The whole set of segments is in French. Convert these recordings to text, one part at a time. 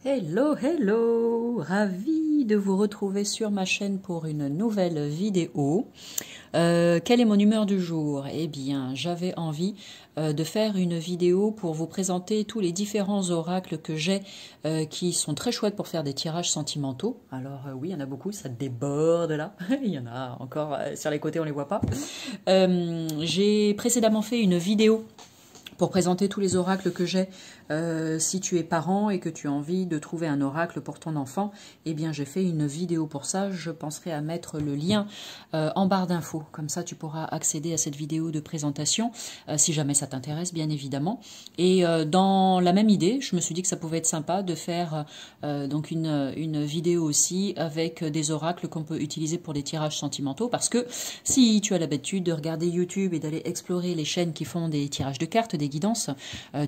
Hello, hello! Ravi de vous retrouver sur ma chaîne pour une nouvelle vidéo. Quelle est mon humeur du jour? Eh bien, j'avais envie de faire une vidéo pour vous présenter tous les différents oracles que j'ai qui sont très chouettes pour faire des tirages sentimentaux. Alors oui, il y en a beaucoup, ça déborde là. Il y en a encore sur les côtés, on les voit pas. J'ai précédemment fait une vidéo pour présenter tous les oracles que j'ai. Si tu es parent et que tu as envie de trouver un oracle pour ton enfant, eh bien j'ai fait une vidéo pour ça. Je penserai à mettre le lien en barre d'infos. Comme ça, tu pourras accéder à cette vidéo de présentation, si jamais ça t'intéresse, bien évidemment. Et dans la même idée, je me suis dit que ça pouvait être sympa de faire donc une vidéo aussi avec des oracles qu'on peut utiliser pour des tirages sentimentaux. Parce que si tu as l'habitude de regarder YouTube et d'aller explorer les chaînes qui font des tirages de cartes, des guidances,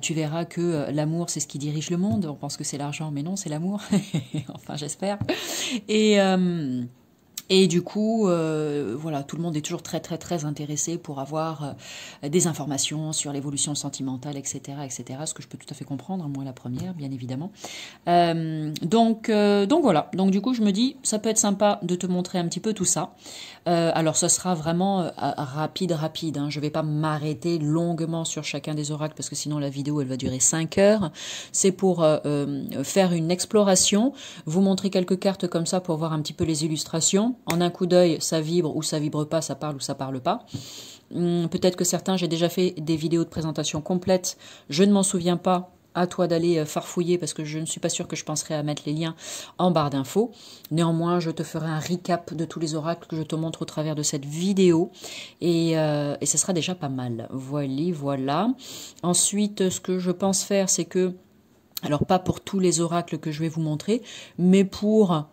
tu verras que l'amour, c'est ce qui dirige le monde. On pense que c'est l'argent, mais non, c'est l'amour. Enfin, j'espère. Et du coup, voilà, tout le monde est toujours très intéressé pour avoir des informations sur l'évolution sentimentale, etc., etc. Ce que je peux tout à fait comprendre, moi la première, bien évidemment. Donc voilà. Donc du coup, je me dis, ça peut être sympa de te montrer un petit peu tout ça. Alors, ça sera vraiment rapide. Hein. Je vais pas m'arrêter longuement sur chacun des oracles parce que sinon la vidéo, elle va durer 5 heures. C'est pour faire une exploration, vous montrer quelques cartes comme ça pour voir un petit peu les illustrations. En un coup d'œil, ça vibre ou ça vibre pas, ça parle ou ça parle pas. Peut-être que certains, j'ai déjà fait des vidéos de présentation complètes, je ne m'en souviens pas. À toi d'aller farfouiller parce que je ne suis pas sûre que je penserai à mettre les liens en barre d'infos. Néanmoins, je te ferai un recap de tous les oracles que je te montre au travers de cette vidéo et ce sera déjà pas mal. Voilà. Ensuite, ce que je pense faire, c'est que, alors pas pour tous les oracles que je vais vous montrer, mais pour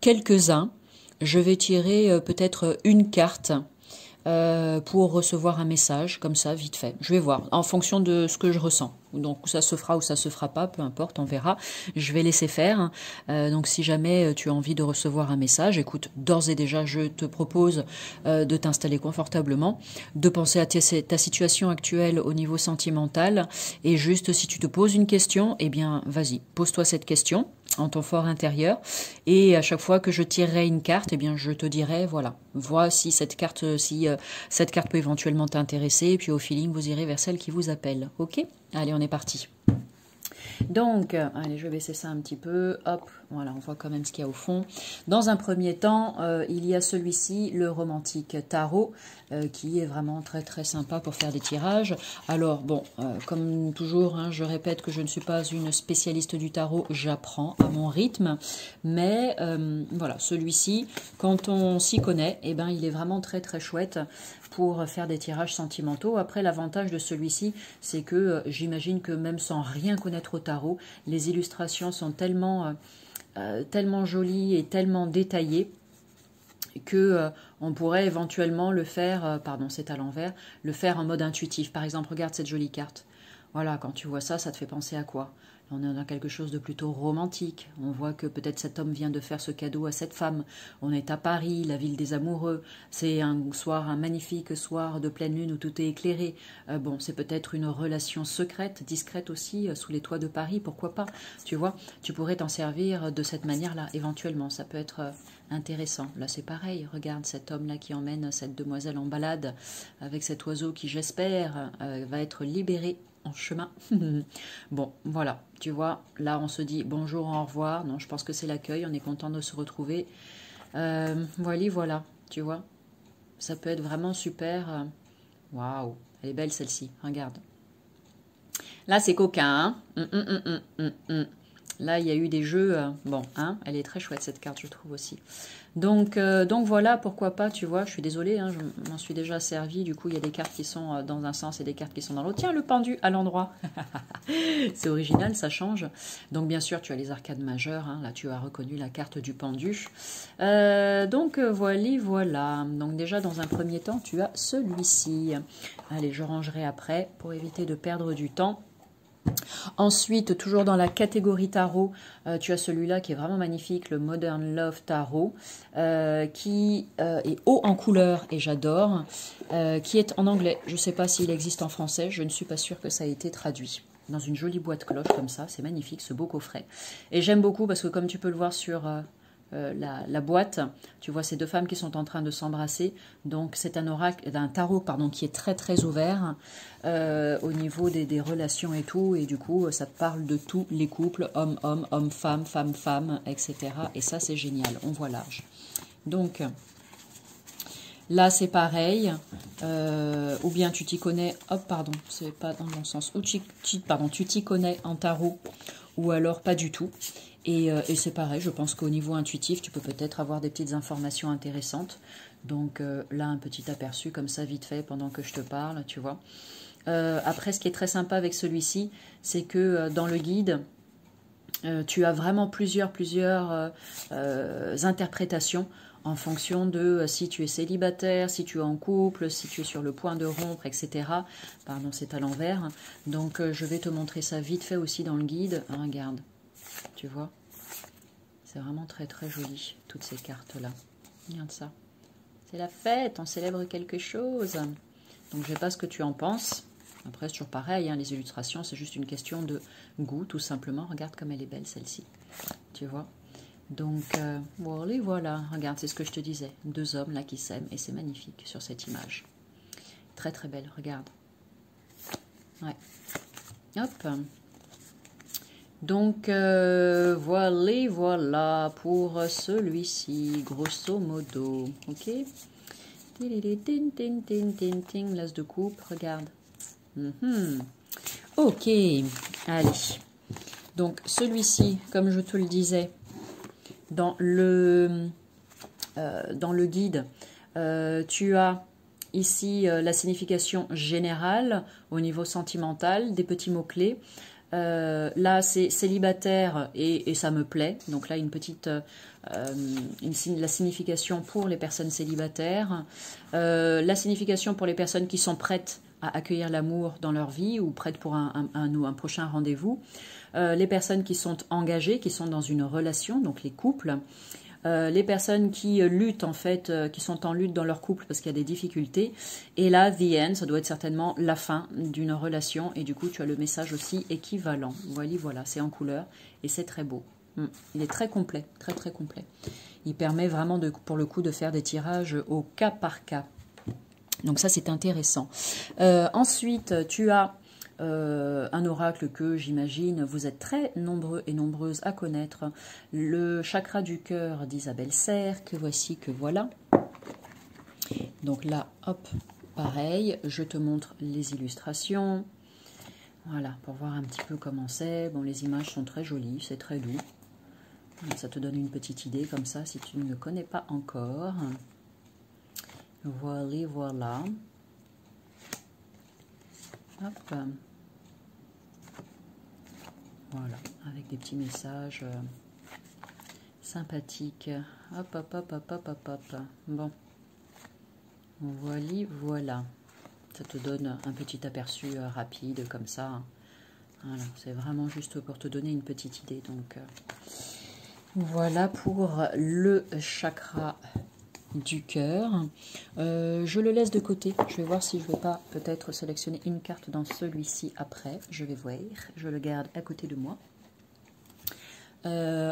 quelques-uns, je vais tirer peut-être une carte pour recevoir un message, comme ça, vite fait. Je vais voir, en fonction de ce que je ressens. Donc ça se fera ou ça se fera pas, peu importe, on verra. Je vais laisser faire. Donc si jamais tu as envie de recevoir un message, écoute, d'ores et déjà, je te propose de t'installer confortablement, de penser à ta situation actuelle au niveau sentimental, et juste si tu te poses une question, eh bien, vas-y, pose-toi cette question en ton fort intérieur, et à chaque fois que je tirerai une carte, eh bien, je te dirai, voilà, vois si cette carte peut éventuellement t'intéresser, et puis au feeling, vous irez vers celle qui vous appelle. Ok? Allez, on est parti. Donc, allez, je vais baisser ça un petit peu. Hop, voilà, on voit quand même ce qu'il y a au fond. Dans un premier temps, il y a celui-ci, le romantique tarot, qui est vraiment très sympa pour faire des tirages. Alors, bon, comme toujours, hein, je répète que je ne suis pas une spécialiste du tarot, j'apprends à mon rythme. Mais voilà, celui-ci, quand on s'y connaît, eh ben, il est vraiment très chouette pour faire des tirages sentimentaux. Après, l'avantage de celui-ci, c'est que j'imagine que même sans rien connaître au tarot, les illustrations sont tellement jolies et tellement détaillées que on pourrait éventuellement le faire, pardon, c'est à l'envers, le faire en mode intuitif. Par exemple, regarde cette jolie carte. Voilà, quand tu vois ça, ça te fait penser à quoi? On est dans quelque chose de plutôt romantique. On voit que peut-être cet homme vient de faire ce cadeau à cette femme. On est à Paris, la ville des amoureux. C'est un magnifique soir de pleine lune où tout est éclairé. Bon, c'est peut-être une relation secrète, discrète aussi, sous les toits de Paris, pourquoi pas? Tu vois, tu pourrais t'en servir de cette manière-là, éventuellement. Ça peut être intéressant. Là, c'est pareil. Regarde cet homme-là qui emmène cette demoiselle en balade avec cet oiseau qui, j'espère, va être libéré en chemin. Bon, voilà, tu vois, là on se dit bonjour, au revoir. Non, je pense que c'est l'accueil, on est content de se retrouver. Voilà, tu vois, ça peut être vraiment super. Waouh, elle est belle celle-ci, regarde. Là c'est coquin, hein. Là, il y a eu des jeux, bon, hein, elle est très chouette cette carte, je trouve aussi. Donc voilà, pourquoi pas, tu vois, je suis désolée, hein, je m'en suis déjà servi, du coup, il y a des cartes qui sont dans un sens et des cartes qui sont dans l'autre. Tiens, le pendu à l'endroit. C'est original, ça change. Donc, bien sûr, tu as les arcades majeures, hein, là, tu as reconnu la carte du pendu. Voilà. Donc, déjà, dans un premier temps, tu as celui-ci. Allez, je rangerai après pour éviter de perdre du temps. Ensuite, toujours dans la catégorie tarot, tu as celui-là qui est vraiment magnifique, le Modern Love Tarot, qui est haut en couleur et j'adore, qui est en anglais. Je ne sais pas s'il existe en français, je ne suis pas sûre que ça ait été traduit. dans une jolie boîte cloche comme ça. C'est magnifique, ce beau coffret. Et j'aime beaucoup parce que comme tu peux le voir sur la boîte, tu vois ces deux femmes qui sont en train de s'embrasser. Donc c'est un oracle, un tarot pardon, qui est très très ouvert au niveau des relations et tout. Et du coup, ça te parle de tous les couples, homme-homme, homme-femme, femme-femme, etc. Et ça, c'est génial, on voit large. Donc... là, c'est pareil, ou bien tu t'y connais, hop, pardon, c'est pas dans le bon sens, ou tu t'y connais en tarot, ou alors pas du tout. Et c'est pareil, je pense qu'au niveau intuitif, tu peux peut-être avoir des petites informations intéressantes. Donc là, un petit aperçu comme ça, vite fait, pendant que je te parle, tu vois. Après, ce qui est très sympa avec celui-ci, c'est que dans le guide, tu as vraiment plusieurs interprétations en fonction de si tu es célibataire, si tu es en couple, si tu es sur le point de rompre, etc. Pardon, c'est à l'envers. Donc, je vais te montrer ça vite fait aussi dans le guide. Regarde, tu vois. C'est vraiment très très joli, toutes ces cartes-là. Regarde ça. C'est la fête, on célèbre quelque chose. Donc, je ne sais pas ce que tu en penses. Après, c'est toujours pareil, hein, les illustrations, c'est juste une question de goût, tout simplement. Regarde comme elle est belle, celle-ci. Tu vois. Donc, voilà, regarde, c'est ce que je te disais. Deux hommes, là, qui s'aiment, et c'est magnifique sur cette image. Très, très belle, regarde. Ouais. Hop. Donc, voilà pour celui-ci, grosso modo. Ok. L'as de coupe, regarde. Ok, allez. Donc, celui-ci, comme je te le disais, dans le guide, tu as ici la signification générale au niveau sentimental, des petits mots-clés. Là, c'est célibataire et ça me plaît. Donc là, une petite la signification pour les personnes célibataires. La signification pour les personnes qui sont prêtes à accueillir l'amour dans leur vie ou prêtes pour un prochain rendez-vous. Les personnes qui sont engagées, qui sont dans une relation, donc les couples. Les personnes qui luttent en fait, qui sont en lutte dans leur couple parce qu'il y a des difficultés. Et là, the end, ça doit être certainement la fin d'une relation. Et du coup, tu as le message aussi équivalent. Voilà, c'est en couleur et c'est très beau. Il est très complet, très très complet. Il permet vraiment, pour le coup, de faire des tirages au cas par cas. Donc ça, c'est intéressant. Ensuite, tu as un oracle que j'imagine vous êtes très nombreux et nombreuses à connaître, le chakra du cœur d'Isabelle Serre, que voici, que voilà. Donc là, hop, pareil, je te montre les illustrations. Voilà, pour voir un petit peu comment c'est. Bon, les images sont très jolies, c'est très doux. Ça te donne une petite idée comme ça, si tu ne le connais pas encore. Voilà. Hop. Voilà, avec des petits messages sympathiques. Hop. Bon. Voilà. Ça te donne un petit aperçu rapide comme ça. Voilà, c'est vraiment juste pour te donner une petite idée. Donc, voilà pour le chakra du cœur. Je le laisse de côté. Je vais voir si je ne vais pas peut-être sélectionner une carte dans celui-ci après. Je vais voir. Je le garde à côté de moi.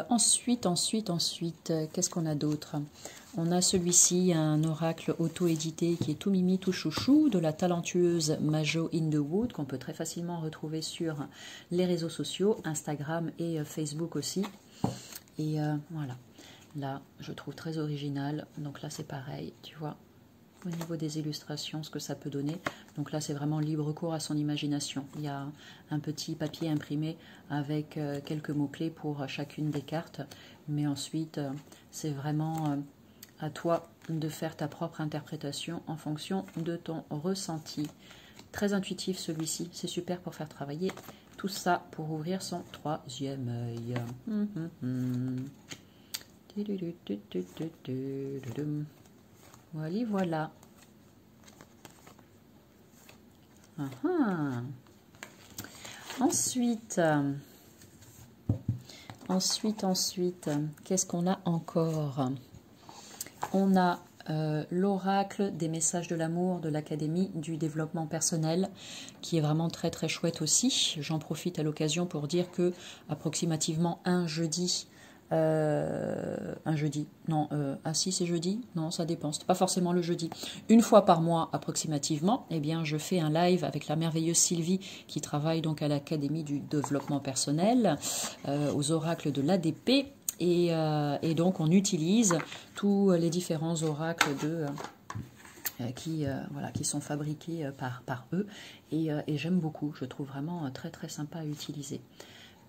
Ensuite, qu'est-ce qu'on a d'autre? On a celui-ci, un oracle auto-édité qui est tout mimi, tout chouchou, de la talentueuse Majo in the Wood, qu'on peut très facilement retrouver sur les réseaux sociaux, Instagram et Facebook aussi. Et voilà. Là, je trouve très original. Donc là, c'est pareil, tu vois, au niveau des illustrations, ce que ça peut donner. Donc là, c'est vraiment libre cours à son imagination. Il y a un petit papier imprimé avec quelques mots-clés pour chacune des cartes. Mais ensuite, c'est vraiment à toi de faire ta propre interprétation en fonction de ton ressenti. Très intuitif celui-ci. C'est super pour faire travailler tout ça, pour ouvrir son troisième œil. Voilà. Ensuite, qu'est-ce qu'on a encore? On a l'oracle des messages de l'amour de l'Académie du développement personnel, qui est vraiment très très chouette aussi. J'en profite à l'occasion pour dire que approximativement un jeudi, non, ah si c'est jeudi, non ça dépend, c'est pas forcément le jeudi, une fois par mois approximativement, eh bien je fais un live avec la merveilleuse Sylvie qui travaille donc à l'Académie du développement personnel, aux oracles de l'ADP. Et donc on utilise tous les différents oracles qui sont fabriqués par eux. Et j'aime beaucoup, je trouve vraiment très très sympa à utiliser.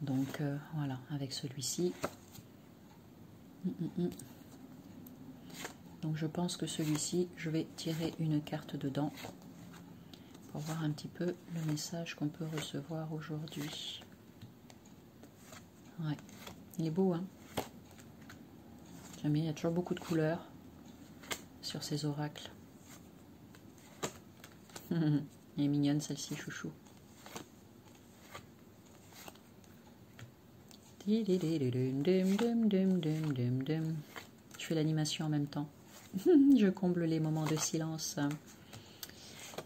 Donc voilà, avec celui-ci. Donc je pense que celui-ci, je vais tirer une carte dedans pour voir un petit peu le message qu'on peut recevoir aujourd'hui. Ouais, il est beau, hein? J'aime bien, il y a toujours beaucoup de couleurs sur ces oracles. Elle est mignonne celle-ci, chouchou. Je fais l'animation en même temps. Je comble les moments de silence.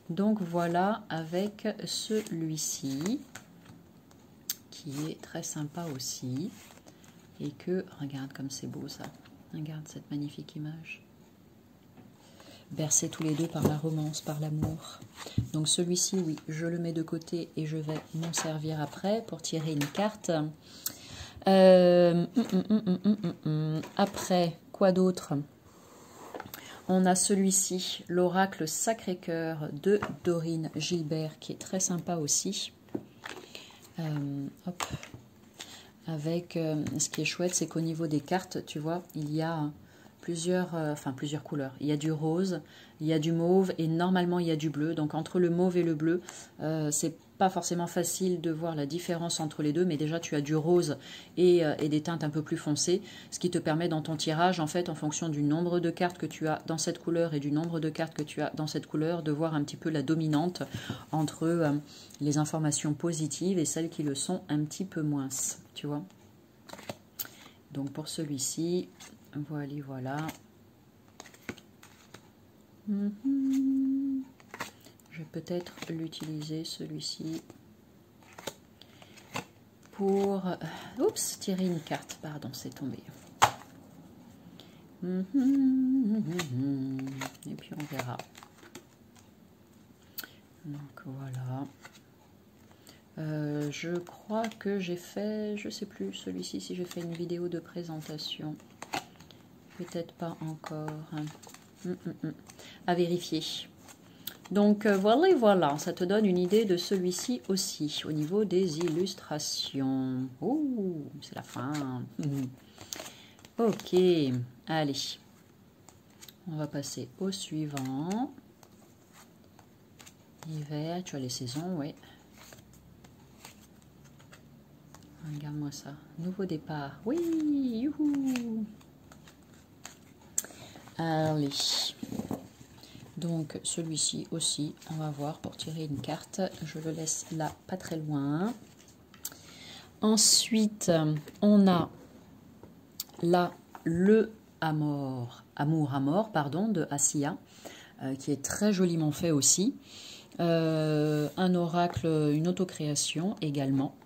Donc voilà avec celui-ci qui est très sympa aussi. Et que, regarde comme c'est beau ça. Regarde cette magnifique image. Bercés tous les deux par la romance, par l'amour. Donc celui-ci, oui, je le mets de côté et je vais m'en servir après pour tirer une carte. Après, quoi d'autre? On a celui-ci, l'oracle Sacré-Cœur de Dorine Gilbert, qui est très sympa aussi. Hop. Avec, ce qui est chouette, c'est qu'au niveau des cartes, tu vois, il y a plusieurs couleurs. Il y a du rose, il y a du mauve et normalement il y a du bleu. Donc entre le mauve et le bleu, c'est pas forcément facile de voir la différence entre les deux, mais déjà tu as du rose et des teintes un peu plus foncées, ce qui te permet dans ton tirage, en fait, en fonction du nombre de cartes que tu as dans cette couleur et du nombre de cartes que tu as dans cette couleur, de voir un petit peu la dominante entre les informations positives et celles qui le sont un petit peu moins, tu vois. Donc pour celui-ci, voilà. Je vais peut-être l'utiliser, celui-ci, pour... Oups, tirer une carte, pardon, c'est tombé. Et puis on verra. Donc voilà. Je crois que j'ai fait, je sais plus, celui-ci, si j'ai fait une vidéo de présentation. Peut-être pas encore. À vérifier. Donc voilà, ça te donne une idée de celui-ci aussi, au niveau des illustrations. Oh, c'est la fin. Ok, allez. On va passer au suivant. Hiver, tu as les saisons, oui. Regarde-moi ça. Nouveau départ. Oui, youhou. Allez. Donc celui-ci aussi, on va voir pour tirer une carte. Je le laisse là, pas très loin. Ensuite, on a là le amour à mort, pardon, de Assia, qui est très joliment fait aussi. Un oracle, une autocréation également.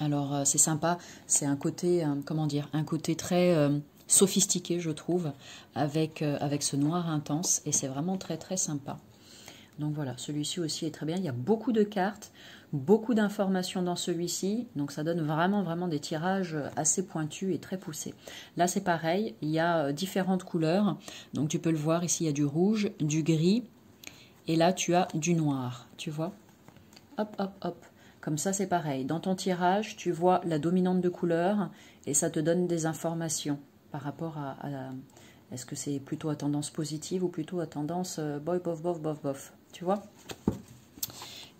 Alors c'est sympa, c'est un côté, comment dire, un côté très sophistiqué, je trouve, avec ce noir intense, et c'est vraiment très très sympa. Donc voilà, celui-ci aussi est très bien. Il y a beaucoup de cartes, beaucoup d'informations dans celui-ci, donc ça donne vraiment vraiment des tirages assez pointus et très poussés. Là c'est pareil, il y a différentes couleurs, donc tu peux le voir ici, il y a du rouge, du gris, et là tu as du noir, tu vois. Hop hop hop. Comme ça, c'est pareil. Dans ton tirage, tu vois la dominante de couleur et ça te donne des informations par rapport à est-ce que c'est plutôt à tendance positive ou plutôt à tendance bof, bof, bof, bof, bof. Tu vois?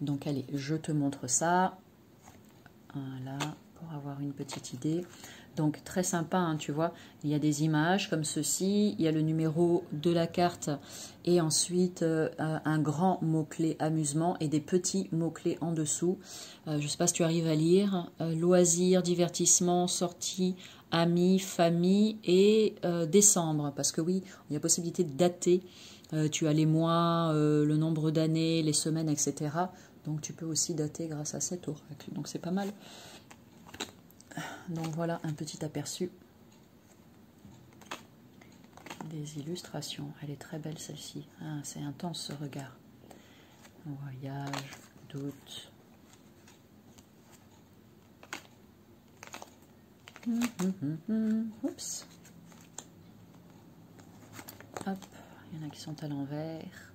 Donc, allez, je te montre ça. Voilà, pour avoir une petite idée. Donc très sympa, hein, tu vois, il y a des images comme ceci, il y a le numéro de la carte et ensuite un grand mot-clé amusement et des petits mots-clés en dessous. Je ne sais pas si tu arrives à lire, loisirs, divertissement, sortie, amis, famille et décembre, parce que oui, il y a possibilité de dater, tu as les mois, le nombre d'années, les semaines, etc. Donc tu peux aussi dater grâce à cet oracle, donc c'est pas mal. Donc voilà un petit aperçu des illustrations. Elle est très belle celle-ci. Ah, c'est intense ce regard. Voyage, doute. Oups. Hop, il y en a qui sont à l'envers.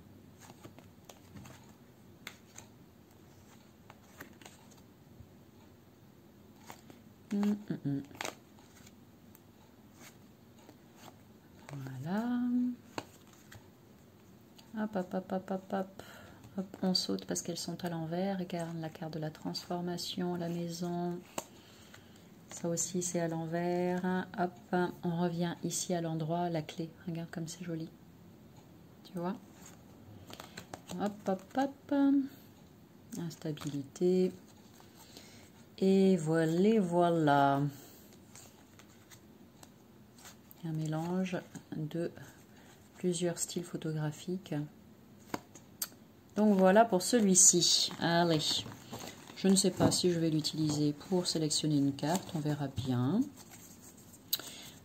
Voilà. Hop, hop, hop, hop, hop, hop. Hop, on saute parce qu'elles sont à l'envers. Regarde la carte de la transformation, la maison. Ça aussi, c'est à l'envers. Hop, on revient ici à l'endroit, la clé. Regarde comme c'est joli. Tu vois? Hop, hop, hop. Instabilité. Et voilà, voilà. Un mélange de plusieurs styles photographiques. Donc voilà pour celui-ci. Allez, je ne sais pas si je vais l'utiliser pour sélectionner une carte, on verra bien.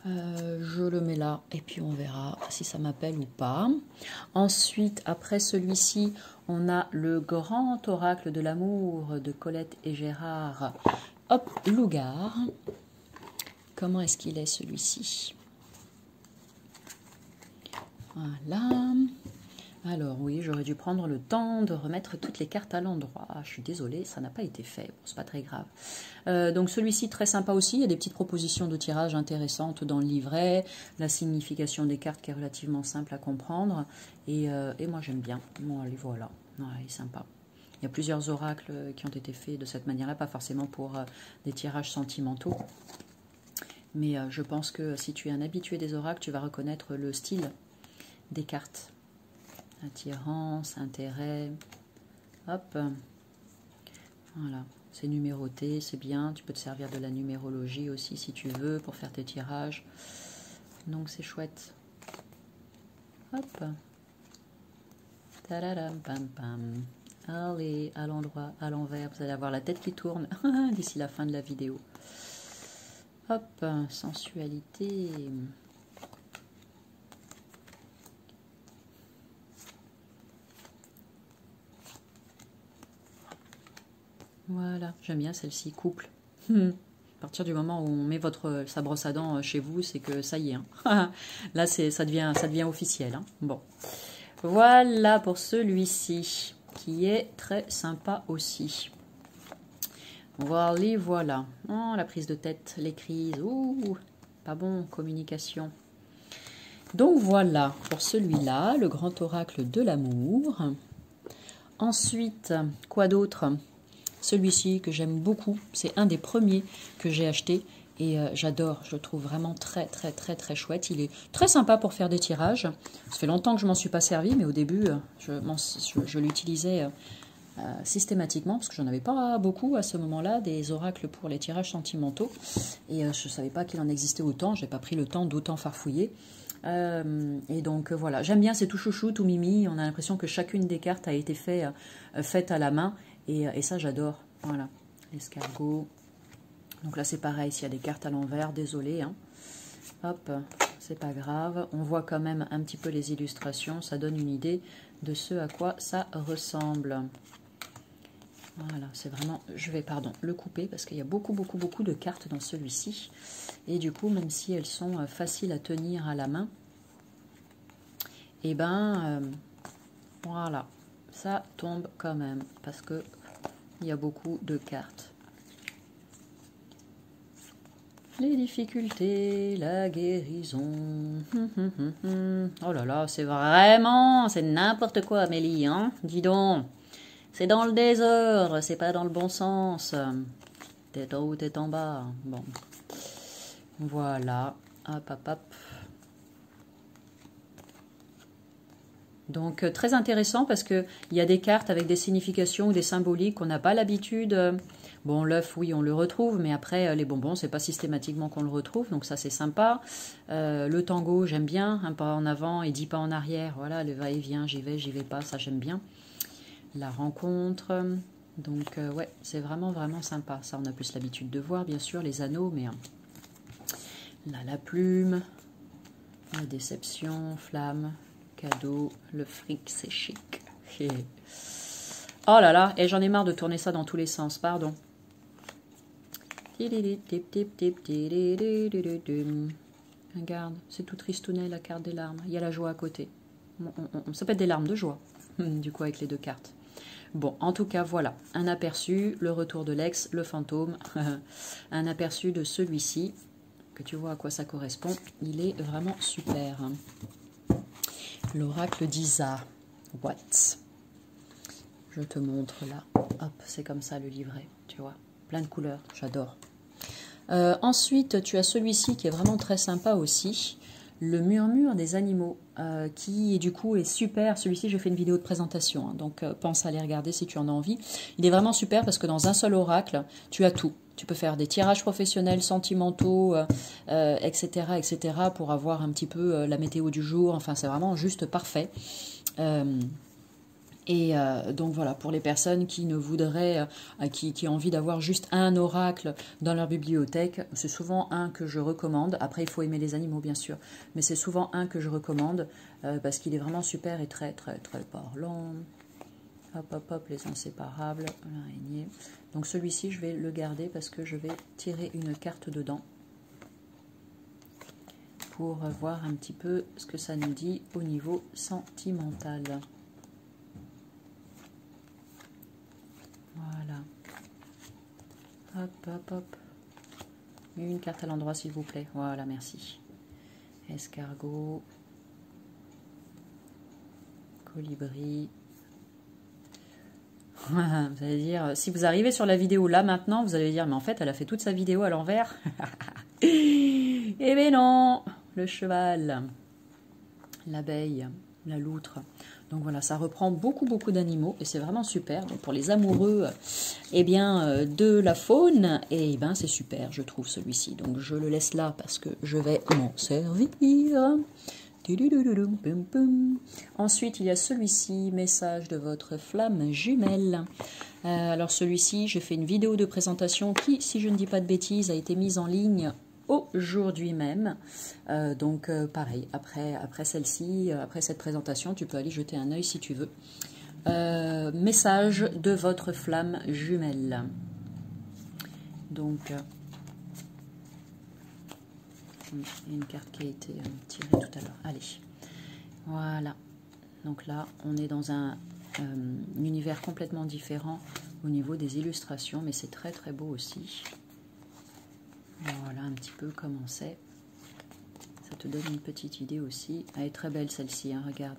Je le mets là et puis on verra si ça m'appelle ou pas. Ensuite, après celui-ci, on a le grand oracle de l'amour de Colette et Gérard. Hop, Lougard. Comment est-ce qu'il est celui-ci? Voilà. Alors oui, j'aurais dû prendre le temps de remettre toutes les cartes à l'endroit. Je suis désolée, ça n'a pas été fait. Bon, c'est pas très grave. Donc celui-ci, très sympa aussi. Il y a des petites propositions de tirage intéressantes dans le livret. La signification des cartes qui est relativement simple à comprendre. Et moi, j'aime bien. Bon, allez, voilà. Ouais, il est sympa. Il y a plusieurs oracles qui ont été faits de cette manière-là, pas forcément pour des tirages sentimentaux. Mais je pense que si tu es un habitué des oracles, tu vas reconnaître le style des cartes. Attirance, intérêt, hop, voilà, c'est numéroté, c'est bien, tu peux te servir de la numérologie aussi si tu veux pour faire tes tirages, donc c'est chouette, hop, tadadam, pam, pam. Allez, à l'endroit, à l'envers, vous allez avoir la tête qui tourne d'ici la fin de la vidéo, hop, sensualité. Voilà, j'aime bien celle-ci, couple. À partir du moment où on met sa brosse à dents chez vous, c'est que ça y est. Hein. Là, ça devient officiel. Hein. Bon, voilà pour celui-ci, qui est très sympa aussi. Voilà, voilà. Oh, la prise de tête, les crises. Ouh, pas bon, communication. Donc voilà, pour celui-là, le grand oracle de l'amour. Ensuite, quoi d'autre ? Celui-ci que j'aime beaucoup, c'est un des premiers que j'ai acheté et j'adore, je le trouve vraiment très très très très chouette. Il est très sympa pour faire des tirages. Ça fait longtemps que je m'en suis pas servi, mais au début je l'utilisais systématiquement parce que j'en avais pas beaucoup à ce moment-là, des oracles pour les tirages sentimentaux et je ne savais pas qu'il en existait autant, j'ai pas pris le temps d'autant farfouiller. Et donc voilà, j'aime bien, c'est tout chouchou, tout mimi, on a l'impression que chacune des cartes a été faite à la main. Et ça, j'adore. Voilà, l'escargot. Donc là, c'est pareil, s'il y a des cartes à l'envers, désolé. Hein. Hop, c'est pas grave. On voit quand même un petit peu les illustrations. Ça donne une idée de ce à quoi ça ressemble. Voilà, c'est vraiment... Je vais, le couper parce qu'il y a beaucoup de cartes dans celui-ci. Et du coup, même si elles sont faciles à tenir à la main, et ben, voilà, ça tombe quand même parce que il y a beaucoup de cartes. Les difficultés, la guérison. Oh là là, c'est n'importe quoi, Amélie, hein? Dis donc. C'est dans le désordre, c'est pas dans le bon sens. Tête en haut, tête en bas. Bon. Voilà. Hop, hop, hop. Donc, très intéressant parce qu'il y a des cartes avec des significations ou des symboliques qu'on n'a pas l'habitude. Bon, l'œuf, oui, on le retrouve, mais après, les bonbons, c'est pas systématiquement qu'on le retrouve, donc ça, c'est sympa. Le tango, j'aime bien, un pas en avant et 10 pas en arrière. Voilà, le va-et-vient, j'y vais pas, ça, j'aime bien. La rencontre, donc, ouais, c'est vraiment, vraiment sympa. Ça, on a plus l'habitude de voir, bien sûr, les anneaux, mais là, la plume, la déception, flamme, cadeau, le fric, c'est chic. Oh là là, et j'en ai marre de tourner ça dans tous les sens, pardon. Regarde, c'est tout tristounet la carte des larmes. Il y a la joie à côté. Ça peut être des larmes de joie, du coup, avec les deux cartes. Bon, en tout cas, voilà, un aperçu, le retour de l'ex, le fantôme, un aperçu de celui-ci, que tu vois à quoi ça correspond. Il est vraiment super. L'oracle d'Isa. What? Je te montre là. Hop, c'est comme ça le livret, tu vois. Plein de couleurs, j'adore. Ensuite, tu as celui-ci qui est vraiment très sympa aussi. Le murmure des animaux, qui du coup est super. Celui-ci, j'ai fait une vidéo de présentation, hein, donc pense à aller regarder si tu en as envie. Il est vraiment super parce que dans un seul oracle, tu as tout. Tu peux faire des tirages professionnels, sentimentaux, etc., etc., pour avoir un petit peu la météo du jour. Enfin, c'est vraiment juste parfait. Donc voilà, pour les personnes qui ne voudraient, qui ont envie d'avoir juste un oracle dans leur bibliothèque, c'est souvent un que je recommande. Après, il faut aimer les animaux, bien sûr, mais c'est souvent un que je recommande parce qu'il est vraiment super et très, très, très parlant. Hop, hop, hop, les inséparables, l'araignée. Donc celui-ci, je vais le garder parce que je vais tirer une carte dedans pour voir un petit peu ce que ça nous dit au niveau sentimental. Voilà. Hop, hop, hop. Une carte à l'endroit, s'il vous plaît. Voilà, merci. Escargot. Colibri. Vous allez dire, si vous arrivez sur la vidéo là maintenant, vous allez dire, mais en fait, elle a fait toute sa vidéo à l'envers. Eh bien non, le cheval, l'abeille, la loutre. Donc voilà, ça reprend beaucoup, beaucoup d'animaux et c'est vraiment super. Donc pour les amoureux de la faune, et ben c'est super, je trouve celui-ci. Donc je le laisse là parce que je vais m'en servir. Ensuite, il y a celui-ci, message de votre flamme jumelle. Alors celui-ci, j'ai fait une vidéo de présentation qui, si je ne dis pas de bêtises, a été mise en ligne aujourd'hui même. Pareil, après celle-ci, après cette présentation, tu peux aller jeter un œil si tu veux. Message de votre flamme jumelle. Donc, une carte qui a été tirée tout à l'heure. Allez, voilà. Donc là, on est dans un univers complètement différent au niveau des illustrations, mais c'est très très beau aussi. Voilà un petit peu comment c'est. Ça te donne une petite idée aussi. Elle est très belle celle-ci, hein, regarde.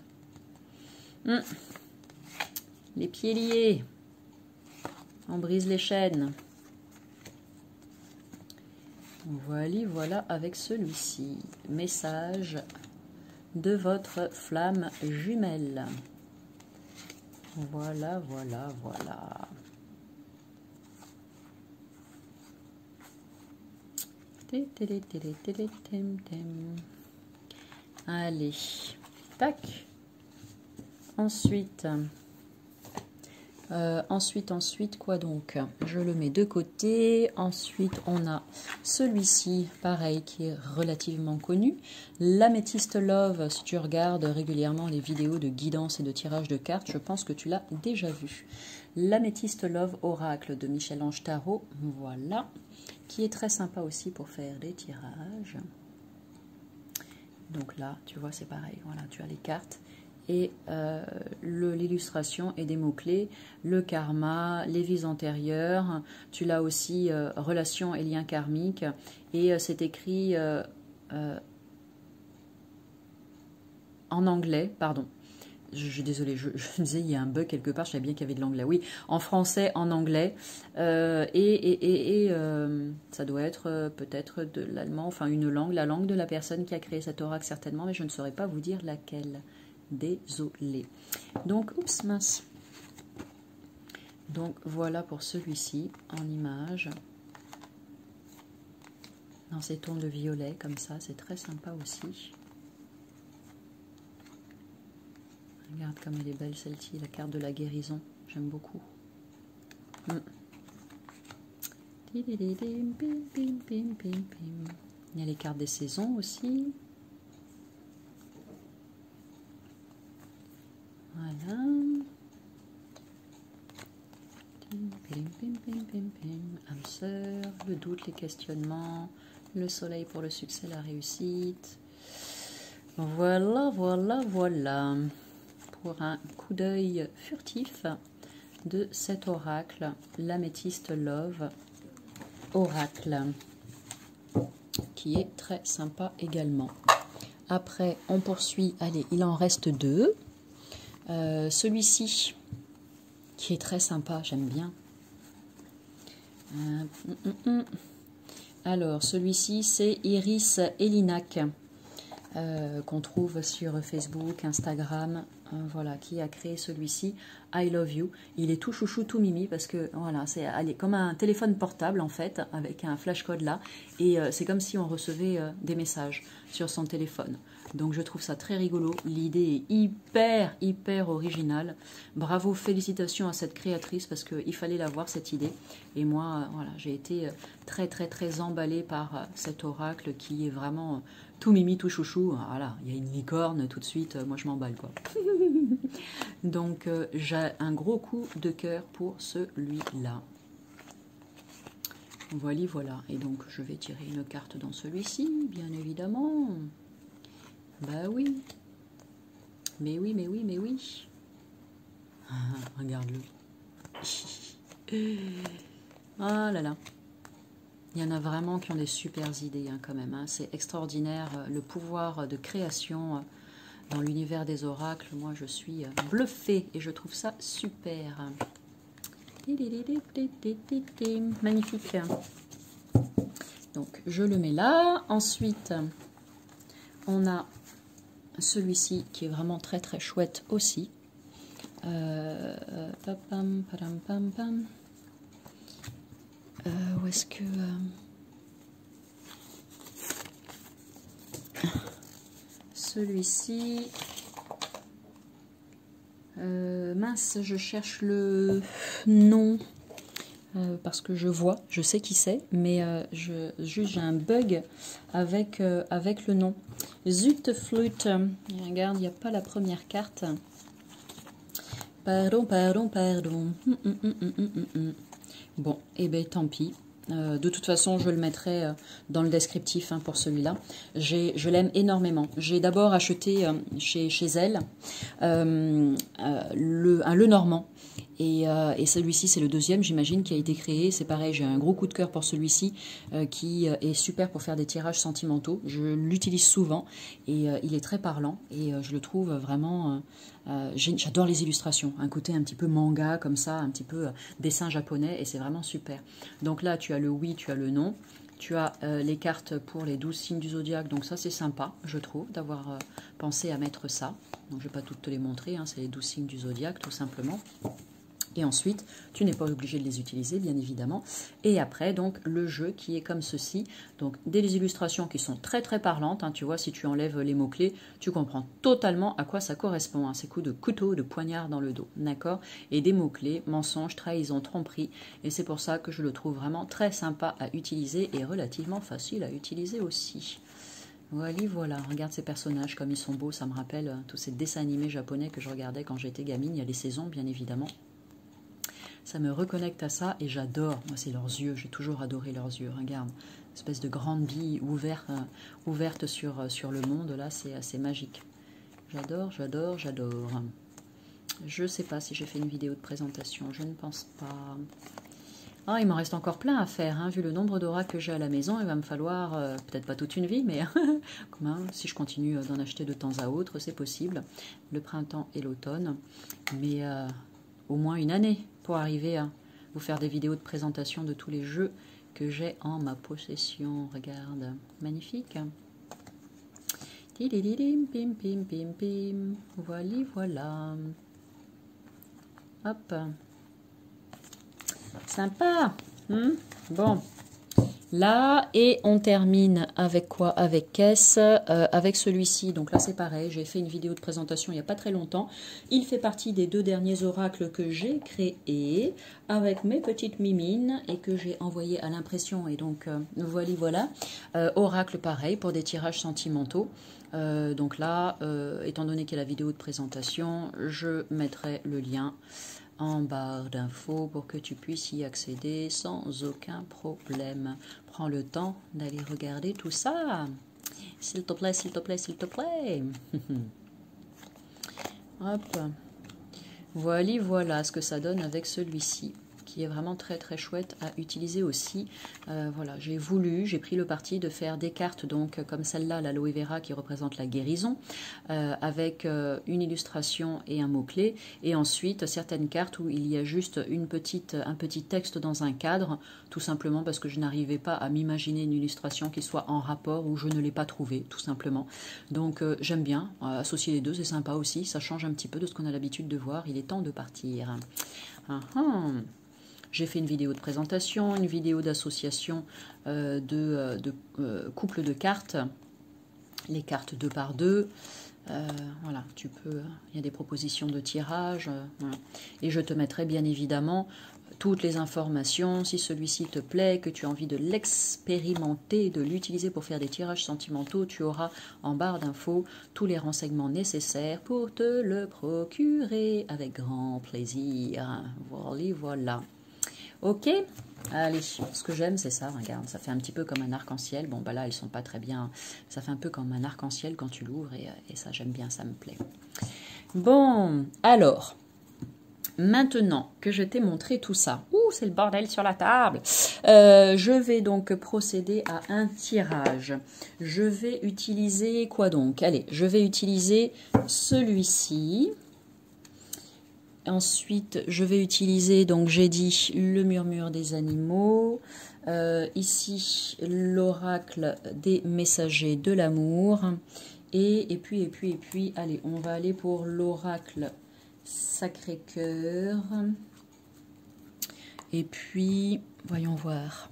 Les pieds liés. On brise les chaînes. Voilà avec celui-ci. Message de votre flamme jumelle. Voilà. Allez, tac. Ensuite, quoi donc? Je le mets de côté. Ensuite, on a celui-ci, pareil, qui est relativement connu. L'Améthyste Love, si tu regardes régulièrement les vidéos de guidance et de tirage de cartes, je pense que tu l'as déjà vu. L'Améthyste Love Oracle de Michel-Ange Tarot, voilà, qui est très sympa aussi pour faire des tirages. Donc là, tu vois, c'est pareil. Voilà, tu as les cartes. Et l'illustration et des mots-clés, le karma, les vies antérieures, tu l'as aussi relations et liens karmiques, et c'est écrit en anglais, pardon. Désolée, je me disais, il y a un bug quelque part, je savais bien qu'il y avait de l'anglais. Oui, en français, en anglais, ça doit être peut-être de l'allemand, enfin une langue, la langue de la personne qui a créé cet oracle certainement, mais je ne saurais pas vous dire laquelle. Désolée. Donc, oups, mince. Donc, voilà pour celui-ci, en image. Dans ces tons de violet, comme ça, c'est très sympa aussi. Regarde comme elle est belle celle-ci, la carte de la guérison. J'aime beaucoup. Il y a les cartes des saisons aussi. Voilà. Âme sœur, le doute, les questionnements, le soleil pour le succès, la réussite. Voilà, voilà, voilà. Pour un coup d'œil furtif de cet oracle, l'améthyste Love Oracle, qui est très sympa également. Après, on poursuit. Allez, il en reste deux. Celui-ci, qui est très sympa, j'aime bien. Alors, celui-ci, c'est Iris Elinac, qu'on trouve sur Facebook, Instagram. Voilà, qui a créé celui-ci, I Love You. Il est tout chouchou, tout mimi, parce que voilà, c'est comme un téléphone portable en fait, avec un flash code là, et c'est comme si on recevait des messages sur son téléphone. Donc je trouve ça très rigolo, l'idée est hyper originale. Bravo, félicitations à cette créatrice, parce qu'il fallait l'avoir cette idée. Et moi, voilà, j'ai été très emballée par cet oracle qui est vraiment tout mimi, tout chouchou. Voilà, il y a une licorne tout de suite, moi je m'emballe quoi. Donc j'ai un gros coup de cœur pour celui-là. Voilà, voilà. Et donc je vais tirer une carte dans celui-ci, bien évidemment. Bah oui. Mais oui, mais oui, mais oui. Ah, regarde-le. Ah là là. Il y en a vraiment qui ont des super idées hein, quand même. Hein. C'est extraordinaire le pouvoir de création dans l'univers des oracles. Moi, je suis bluffée et je trouve ça super. Magnifique. Donc, je le mets là. Ensuite, on a celui-ci qui est vraiment très chouette aussi. Où est-ce que... celui-ci... mince, je cherche le nom. Parce que je sais qui c'est, mais juste j'ai un bug avec le nom. Zut flûte. Regarde, il n'y a pas la première carte. Pardon. Bon, et bien tant pis. De toute façon, je le mettrai dans le descriptif hein, pour celui-là. Je l'aime énormément. J'ai d'abord acheté chez elle un Lenormand. Et celui-ci, c'est le deuxième, j'imagine, qui a été créé. C'est pareil, j'ai un gros coup de cœur pour celui-ci qui est super pour faire des tirages sentimentaux. Je l'utilise souvent et il est très parlant. Et je le trouve vraiment... j'adore les illustrations. Un côté un petit peu manga, comme ça, un petit peu dessin japonais. Et c'est vraiment super. Donc là, tu as le oui, tu as le non. Tu as les cartes pour les 12 signes du zodiaque. Donc ça, c'est sympa, je trouve, d'avoir pensé à mettre ça. Donc je ne vais pas toutes te les montrer. Hein, c'est les 12 signes du zodiaque, tout simplement. Et ensuite, tu n'es pas obligé de les utiliser, bien évidemment. Et après, donc, le jeu qui est comme ceci. Donc, des illustrations qui sont très parlantes. Hein, tu vois, si tu enlèves les mots-clés, tu comprends totalement à quoi ça correspond. Hein, ces coups de couteau, de poignard dans le dos. D'accord? Et des mots-clés, mensonge, trahison, tromperie. Et c'est pour ça que je le trouve vraiment très sympa à utiliser et relativement facile à utiliser aussi. Voilà, regarde ces personnages comme ils sont beaux. Ça me rappelle tous ces dessins animés japonais que je regardais quand j'étais gamine. Il y a les saisons, bien évidemment. Ça me reconnecte à ça et j'adore. Moi, c'est leurs yeux. J'ai toujours adoré leurs yeux. Regarde, espèce de grande bille ouverte sur le monde. Là, c'est assez magique. J'adore. Je ne sais pas si j'ai fait une vidéo de présentation. Je ne pense pas. Ah, il m'en reste encore plein à faire, hein. Vu le nombre d'oracles que j'ai à la maison, il va me falloir, peut-être pas toute une vie, mais si je continue d'en acheter de temps à autre, c'est possible. Le printemps et l'automne, mais au moins une année pour arriver à vous faire des vidéos de présentation de tous les jeux que j'ai en ma possession. Regarde, magnifique. Pim, pim, pim, pim. Voilà. Hop. Sympa. Bon. Là, et on termine avec quoi? Avec Kess, avec celui-ci. Donc là, c'est pareil. J'ai fait une vidéo de présentation il n'y a pas très longtemps. Il fait partie des 2 derniers oracles que j'ai créés avec mes petites mimines et que j'ai envoyé à l'impression. Et donc, voilà. Oracle pareil pour des tirages sentimentaux. Donc là, étant donné qu'il y a la vidéo de présentation, je mettrai le lien en barre d'infos pour que tu puisses y accéder sans aucun problème. Prends le temps d'aller regarder tout ça. S'il te plaît, s'il te plaît, s'il te plaît. Hop. Voilà ce que ça donne avec celui-ci, qui est vraiment très très chouette à utiliser aussi. Voilà, j'ai pris le parti de faire des cartes donc comme celle-là, l'aloe vera qui représente la guérison, avec une illustration et un mot-clé, et ensuite certaines cartes où il y a juste un petit texte dans un cadre, tout simplement parce que je n'arrivais pas à m'imaginer une illustration qui soit en rapport ou je ne l'ai pas trouvée, tout simplement. Donc j'aime bien associer les deux, c'est sympa aussi, ça change un petit peu de ce qu'on a l'habitude de voir. Il est temps de partir. J'ai fait une vidéo de présentation, une vidéo d'association de couple de cartes, les cartes 2 par 2. Voilà, il y a des propositions de tirage. Voilà. Et je te mettrai bien évidemment toutes les informations, si celui-ci te plaît, que tu as envie de l'expérimenter, de l'utiliser pour faire des tirages sentimentaux, tu auras en barre d'infos tous les renseignements nécessaires pour te le procurer avec grand plaisir. Voilà. Ok, allez, ce que j'aime c'est ça, regarde, ça fait un petit peu comme un arc-en-ciel. Bon bah là elles sont pas très bien, ça fait un peu comme un arc-en-ciel quand tu l'ouvres et ça j'aime bien, ça me plaît. Bon, alors, maintenant que je t'ai montré tout ça, c'est le bordel sur la table, je vais donc procéder à un tirage. Je vais utiliser quoi donc? Allez, je vais utiliser celui-ci. Ensuite, je vais utiliser, donc j'ai dit, le murmure des animaux. Ici, l'oracle des messagers de l'amour. Et puis, allez, on va aller pour l'oracle Sacré-Cœur. Et puis, voyons voir.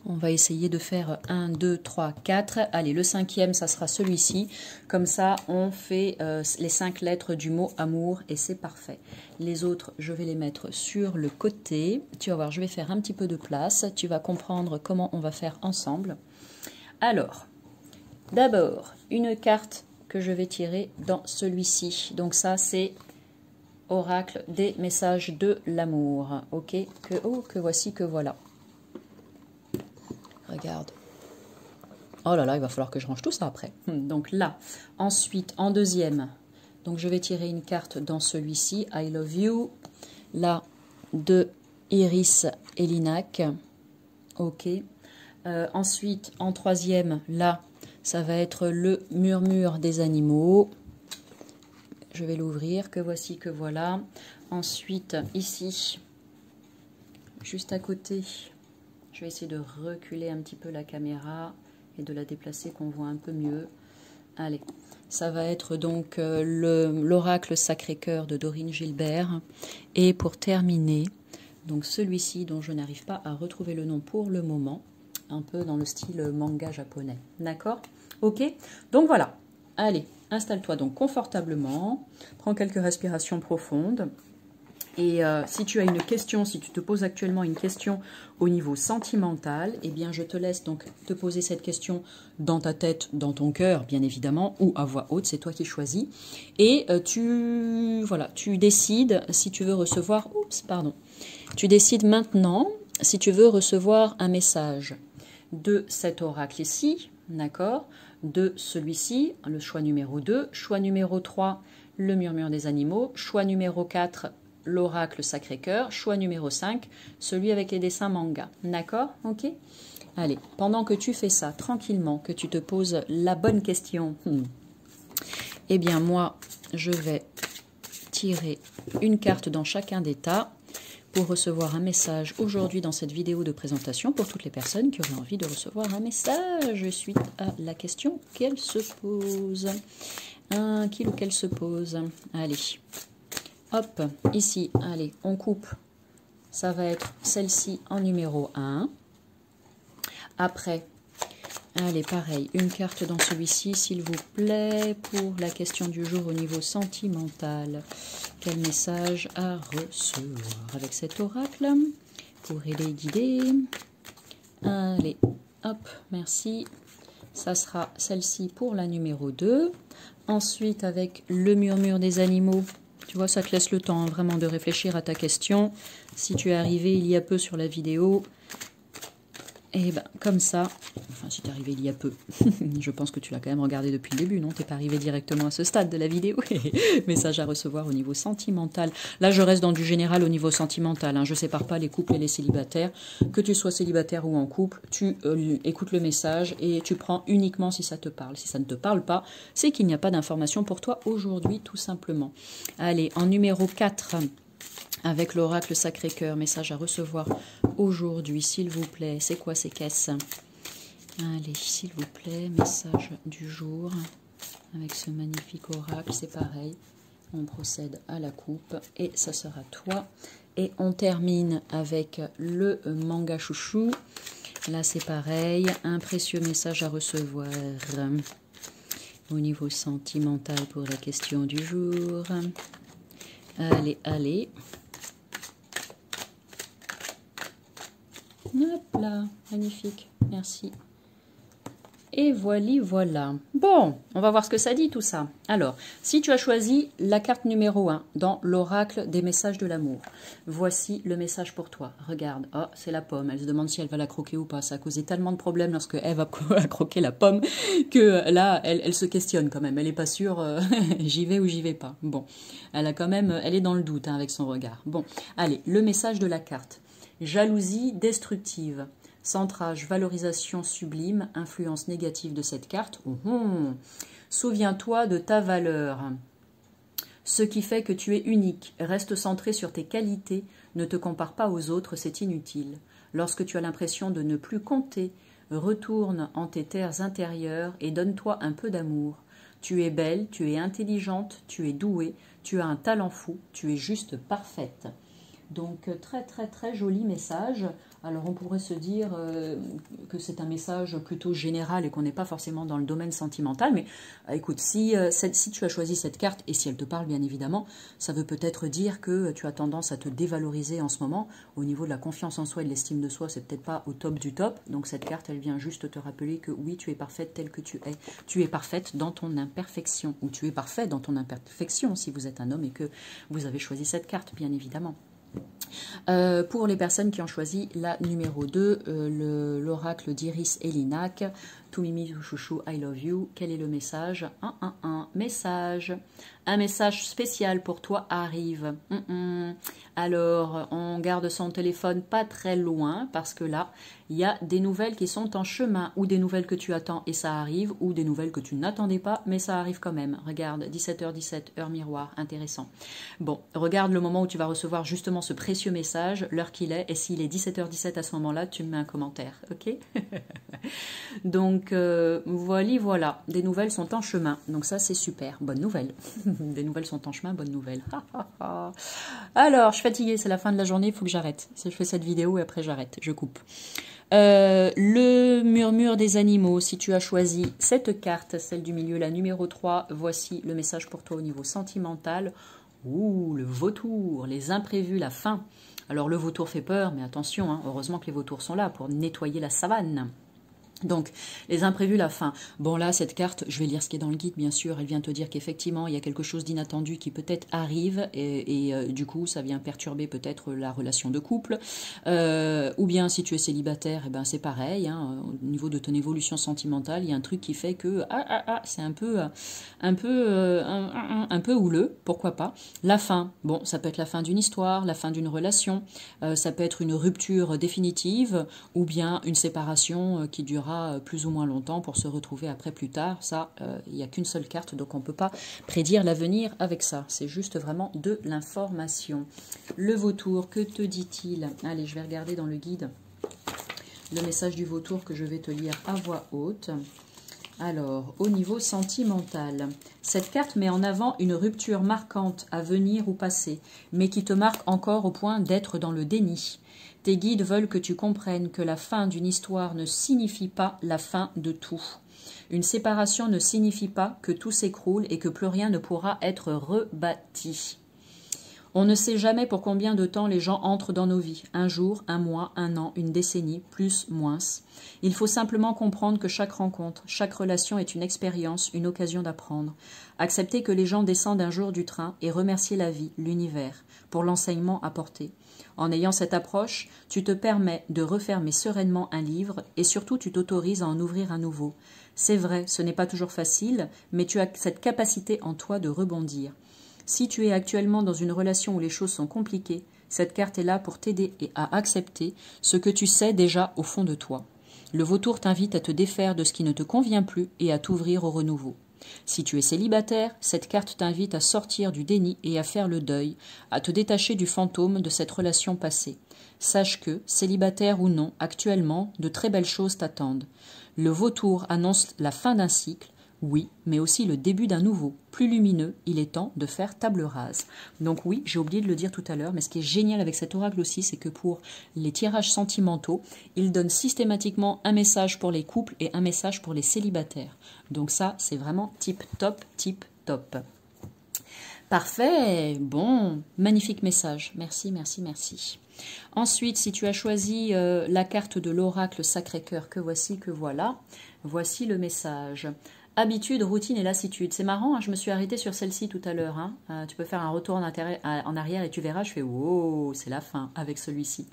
On va essayer de faire 1, 2, 3, 4. Allez, le 5e, ça sera celui-ci. Comme ça, on fait les 5 lettres du mot amour et c'est parfait. Les autres, je vais les mettre sur le côté. Tu vas voir, je vais faire un petit peu de place. Tu vas comprendre comment on va faire ensemble. Alors, d'abord, une carte que je vais tirer dans celui-ci. Donc ça, c'est oracle des messages de l'amour. Ok, que voici, que voilà. Regarde. Oh là là, il va falloir que je range tout ça après. Donc là, ensuite, en deuxième, donc je vais tirer une carte dans celui-ci, I Love You. Là, de Iris et Linac. Ok. Ensuite, en troisième, là, ça va être le murmure des animaux. Je vais l'ouvrir, que voici, que voilà. Ensuite, ici, juste à côté, je vais essayer de reculer un petit peu la caméra et de la déplacer qu'on voit un peu mieux. Allez, ça va être donc l'oracle Sacré-Cœur de Dorine Gilbert. Et pour terminer, donc celui-ci dont je n'arrive pas à retrouver le nom pour le moment, un peu dans le style manga japonais. D'accord? Ok? Donc voilà. Allez, installe-toi donc confortablement, prends quelques respirations profondes. Et si tu as une question, si tu te poses actuellement une question au niveau sentimental, eh bien je te laisse donc te poser cette question dans ta tête, dans ton cœur bien évidemment, ou à voix haute, c'est toi qui choisis. Et tu décides si tu veux recevoir, tu décides maintenant si tu veux recevoir un message de cet oracle ici, d'accord, de celui-ci, le choix numéro 2, choix numéro 3, le murmure des animaux, choix numéro 4, l'oracle Sacré-Cœur, choix numéro 5, celui avec les dessins manga. D'accord? Ok? Allez, pendant que tu fais ça tranquillement, que tu te poses la bonne question, eh bien moi, je vais tirer une carte dans chacun des tas pour recevoir un message aujourd'hui dans cette vidéo de présentation pour toutes les personnes qui auraient envie de recevoir un message suite à la question qu'elle se pose. Qu'il ou qu'elle se pose. Allez, hop, ici, allez, on coupe. Ça va être celle-ci en numéro 1. Après, allez, pareil, une carte dans celui-ci, s'il vous plaît, pour la question du jour au niveau sentimental. Quel message à recevoir avec cet oracle pour les guider? Allez, hop, merci. Ça sera celle-ci pour la numéro 2. Ensuite, avec le murmure des animaux, tu vois, ça te laisse le temps vraiment de réfléchir à ta question. Si tu es arrivé il y a peu sur la vidéo, et ben comme ça, enfin si tu es arrivé il y a peu, je pense que tu l'as quand même regardé depuis le début, non? Tu n'es pas arrivé directement à ce stade de la vidéo. Message à recevoir au niveau sentimental. Là, je reste dans du général au niveau sentimental. Hein. Je ne sépare pas les couples et les célibataires. Que tu sois célibataire ou en couple, tu écoutes le message et tu prends uniquement si ça te parle. Si ça ne te parle pas, c'est qu'il n'y a pas d'information pour toi aujourd'hui, tout simplement. Allez, en numéro 4... avec l'oracle Sacré-Cœur, message à recevoir aujourd'hui, s'il vous plaît. C'est quoi ces caisses? Allez, s'il vous plaît, message du jour. Avec ce magnifique oracle, c'est pareil. On procède à la coupe et ça sera toi. Et on termine avec le manga chouchou. Là, c'est pareil. Un précieux message à recevoir au niveau sentimental pour la question du jour. Allez, allez. Hop là, magnifique, merci. Et voilà. Bon, on va voir ce que ça dit tout ça. Alors, si tu as choisi la carte numéro 1 dans l'oracle des messages de l'amour, voici le message pour toi. Regarde, oh, c'est la pomme. Elle se demande si elle va la croquer ou pas. Ça a causé tellement de problèmes lorsque Eve a croqué la pomme que là, elle se questionne quand même. Elle n'est pas sûre, j'y vais ou j'y vais pas. Bon, elle est dans le doute hein, avec son regard. Bon, allez, le message de la carte. Jalousie destructive. Centrage, valorisation sublime, influence négative de cette carte. Souviens-toi de ta valeur. Ce qui fait que tu es unique. Reste centré sur tes qualités. Ne te compare pas aux autres, c'est inutile. Lorsque tu as l'impression de ne plus compter, retourne en tes terres intérieures et donne-toi un peu d'amour. Tu es belle, tu es intelligente, tu es douée, tu as un talent fou, tu es juste parfaite. Donc très très très joli message. Alors on pourrait se dire que c'est un message plutôt général et qu'on n'est pas forcément dans le domaine sentimental. Mais écoute, si tu as choisi cette carte, et si elle te parle bien évidemment, ça veut peut-être dire que tu as tendance à te dévaloriser en ce moment. Au niveau de la confiance en soi et de l'estime de soi, c'est peut-être pas au top du top. Donc cette carte, elle vient juste te rappeler que oui, tu es parfaite telle que tu es. Tu es parfaite dans ton imperfection. Ou tu es parfait dans ton imperfection si vous êtes un homme et que vous avez choisi cette carte, bien évidemment. Pour les personnes qui ont choisi la numéro 2, l'oracle d'Iris et Linac, To Mimi Chouchou, I love you. Quel est le message? Message. Un message spécial pour toi arrive. Alors, on garde son téléphone pas très loin parce que là, il y a des nouvelles qui sont en chemin ou des nouvelles que tu attends et ça arrive ou des nouvelles que tu n'attendais pas mais ça arrive quand même. Regarde, 17h17, heure miroir, intéressant. Bon, regarde le moment où tu vas recevoir justement ce précieux message, l'heure qu'il est et s'il est 17h17 à ce moment-là, tu me mets un commentaire, ok? Donc, voilà, des nouvelles sont en chemin. Donc ça, c'est super, bonne nouvelle. Des nouvelles sont en chemin, bonne nouvelle. Alors, je suis fatiguée, c'est la fin de la journée, il faut que j'arrête. Je fais cette vidéo et après j'arrête, je coupe. Le murmure des animaux, si tu as choisi cette carte, celle du milieu, la numéro 3, voici le message pour toi au niveau sentimental. Ouh, le vautour, les imprévus, la faim. Alors le vautour fait peur, mais attention, hein, heureusement que les vautours sont là pour nettoyer la savane. Donc, les imprévus, la fin. Bon, là, cette carte, je vais lire ce qui est dans le guide, bien sûr. Elle vient te dire qu'effectivement, il y a quelque chose d'inattendu qui peut-être arrive et du coup, ça vient perturber peut-être la relation de couple. Ou bien, si tu es célibataire, eh ben, c'est pareil. Hein, au niveau de ton évolution sentimentale, il y a un truc qui fait que c'est un peu houleux. Pourquoi pas? La fin. Bon, ça peut être la fin d'une histoire, la fin d'une relation. Ça peut être une rupture définitive ou bien une séparation qui durera plus ou moins longtemps pour se retrouver après plus tard. Ça, il n'y a qu'une seule carte, donc on ne peut pas prédire l'avenir avec ça. C'est juste vraiment de l'information. Le vautour, que te dit-il? Allez, je vais regarder dans le guide le message du vautour que je vais te lire à voix haute. Alors, au niveau sentimental, cette carte met en avant une rupture marquante à venir ou passer, mais qui te marque encore au point d'être dans le déni. Tes guides veulent que tu comprennes que la fin d'une histoire ne signifie pas la fin de tout. Une séparation ne signifie pas que tout s'écroule et que plus rien ne pourra être rebâti. On ne sait jamais pour combien de temps les gens entrent dans nos vies. Un jour, un mois, un an, une décennie, plus, moins. Il faut simplement comprendre que chaque rencontre, chaque relation est une expérience, une occasion d'apprendre. Accepter que les gens descendent un jour du train et remercier la vie, l'univers, pour l'enseignement apporté. En ayant cette approche, tu te permets de refermer sereinement un livre et surtout tu t'autorises à en ouvrir un nouveau. C'est vrai, ce n'est pas toujours facile, mais tu as cette capacité en toi de rebondir. Si tu es actuellement dans une relation où les choses sont compliquées, cette carte est là pour t'aider et à accepter ce que tu sais déjà au fond de toi. Le vautour t'invite à te défaire de ce qui ne te convient plus et à t'ouvrir au renouveau. Si tu es célibataire, cette carte t'invite à sortir du déni et à faire le deuil, à te détacher du fantôme de cette relation passée. Sache que, célibataire ou non, actuellement, de très belles choses t'attendent. Le vautour annonce la fin d'un cycle, oui, mais aussi le début d'un nouveau, plus lumineux. Il est temps de faire table rase. Donc oui, j'ai oublié de le dire tout à l'heure, mais ce qui est génial avec cet oracle aussi, c'est que pour les tirages sentimentaux, il donne systématiquement un message pour les couples et un message pour les célibataires. Donc ça, c'est vraiment tip top, tip top. Parfait, bon, magnifique message. Merci, merci, merci. Ensuite, si tu as choisi la carte de l'oracle Sacré-Cœur, que voici, que voilà, voici le message. Habitude, routine et lassitude. C'est marrant, hein, je me suis arrêtée sur celle-ci tout à l'heure. Hein. Tu peux faire un retour en arrière et tu verras, je fais « wow, c'est la fin » avec celui-ci.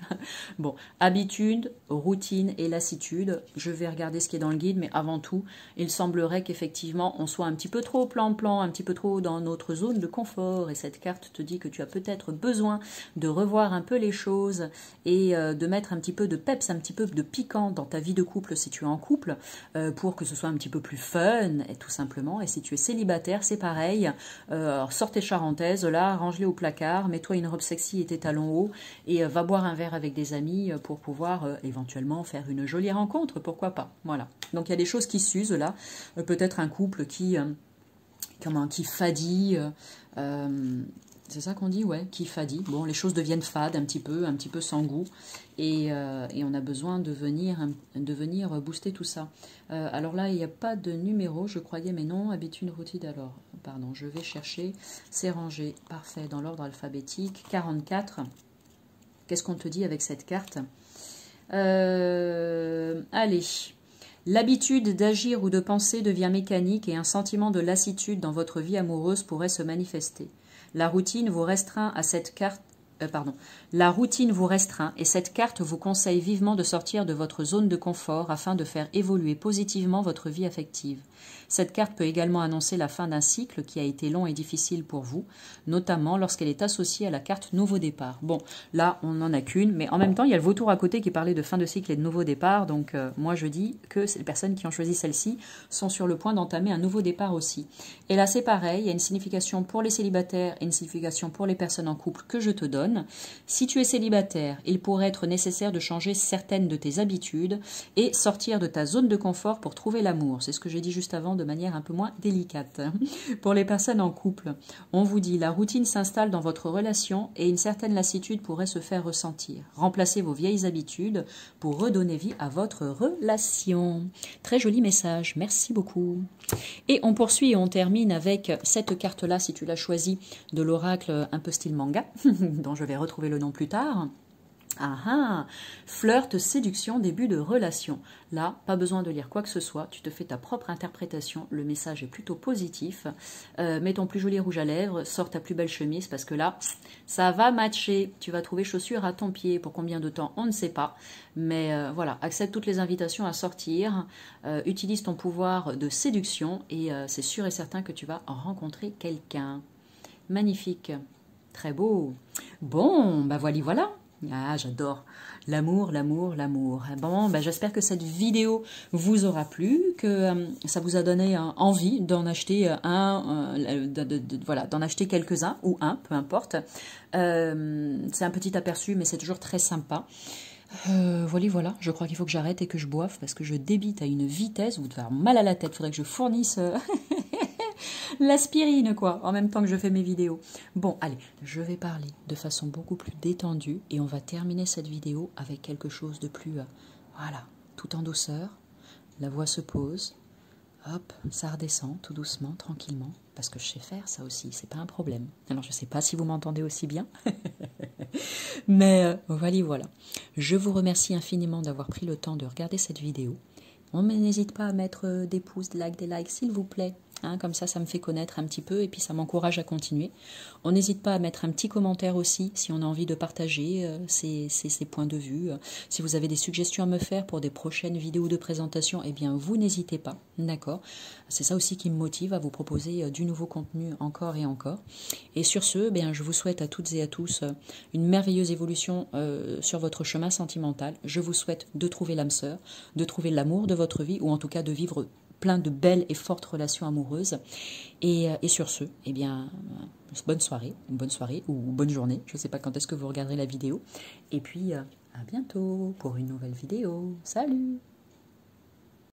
Bon, habitude, routine et lassitude. Je vais regarder ce qui est dans le guide, mais avant tout, il semblerait qu'effectivement, on soit un petit peu trop plan-plan, un petit peu trop dans notre zone de confort. Et cette carte te dit que tu as peut-être besoin de revoir un peu les choses et de mettre un petit peu de peps, un petit peu de piquant dans ta vie de couple si tu es en couple, pour que ce soit un petit peu plus fun, et tout simplement. Et si tu es célibataire, c'est pareil. Sors tes charentaises, là, range-les au placard, mets-toi une robe sexy et tes talons hauts, et va boire un verre avec des amis pour pouvoir éventuellement faire une jolie rencontre, pourquoi pas. Voilà. Donc il y a des choses qui s'usent là. Peut-être un couple qui fadit. C'est ça qu'on dit, ouais, qui fadit. Bon, les choses deviennent fades un petit peu sans goût, et on a besoin de venir booster tout ça. Alors là, il n'y a pas de numéro, je croyais, mais non, habitude, routine, alors, pardon, je vais chercher, c'est rangé, parfait, dans l'ordre alphabétique, 44. Qu'est-ce qu'on te dit avec cette carte? Allez. L'habitude d'agir ou de penser devient mécanique et un sentiment de lassitude dans votre vie amoureuse pourrait se manifester. La routine vous restreint à cette carte. La routine vous restreint et cette carte vous conseille vivement de sortir de votre zone de confort afin de faire évoluer positivement votre vie affective. Cette carte peut également annoncer la fin d'un cycle qui a été long et difficile pour vous, notamment lorsqu'elle est associée à la carte nouveau départ. Bon, là, on n'en a qu'une, mais en même temps, il y a le vautour à côté qui parlait de fin de cycle et de nouveau départ, donc moi je dis que les personnes qui ont choisi celle-ci sont sur le point d'entamer un nouveau départ aussi. Et là, c'est pareil, il y a une signification pour les célibataires et une signification pour les personnes en couple que je te donne. Si tu es célibataire, il pourrait être nécessaire de changer certaines de tes habitudes et sortir de ta zone de confort pour trouver l'amour. C'est ce que j'ai dit juste avant de manière un peu moins délicate. Pour les personnes en couple, on vous dit la routine s'installe dans votre relation et une certaine lassitude pourrait se faire ressentir. Remplacez vos vieilles habitudes pour redonner vie à votre relation. Très joli message, merci beaucoup. Et on poursuit et on termine avec cette carte-là, si tu l'as choisie, de l'oracle un peu style manga, dont je vais retrouver le nom plus tard. Ah ah, flirt, séduction, début de relation. Là, pas besoin de lire quoi que ce soit, tu te fais ta propre interprétation, le message est plutôt positif. Mets ton plus joli rouge à lèvres, sors ta plus belle chemise parce que là, ça va matcher. Tu vas trouver chaussures à ton pied. Pour combien de temps, on ne sait pas. Mais voilà, accepte toutes les invitations à sortir, utilise ton pouvoir de séduction et c'est sûr et certain que tu vas rencontrer quelqu'un. Magnifique, très beau. Bon, bah voilà. Ah, j'adore. L'amour, l'amour, l'amour. Bon, ben, j'espère que cette vidéo vous aura plu, que ça vous a donné envie d'en acheter voilà, d'en acheter quelques-uns, ou un, peu importe. C'est un petit aperçu, mais c'est toujours très sympa. Voilà, je crois qu'il faut que j'arrête et que je boive, parce que je débite à une vitesse, vous devez avoir mal à la tête, il faudrait que je fournisse... l'aspirine, quoi, en même temps que je fais mes vidéos. Bon, allez, je vais parler de façon beaucoup plus détendue et on va terminer cette vidéo avec quelque chose de plus, voilà, tout en douceur. La voix se pose, hop, ça redescend tout doucement, tranquillement, parce que je sais faire ça aussi, c'est pas un problème. Alors, je sais pas si vous m'entendez aussi bien, mais voilà. Je vous remercie infiniment d'avoir pris le temps de regarder cette vidéo. On n'hésite pas à mettre des pouces, des likes, s'il vous plaît. Hein, comme ça me fait connaître un petit peu et puis ça m'encourage à continuer. On n'hésite pas à mettre un petit commentaire aussi si on a envie de partager ces points de vue. Si vous avez des suggestions à me faire pour des prochaines vidéos de présentation, eh bien vous n'hésitez pas, d'accord? C'est ça aussi qui me motive à vous proposer du nouveau contenu encore et encore. Et sur ce, eh bien, je vous souhaite à toutes et à tous une merveilleuse évolution sur votre chemin sentimental. Je vous souhaite de trouver l'âme sœur, de trouver l'amour de votre vie ou en tout cas de vivre plein de belles et fortes relations amoureuses. Et sur ce, eh bien, bonne soirée ou bonne journée. Je ne sais pas quand est-ce que vous regarderez la vidéo. Et puis, à bientôt pour une nouvelle vidéo. Salut!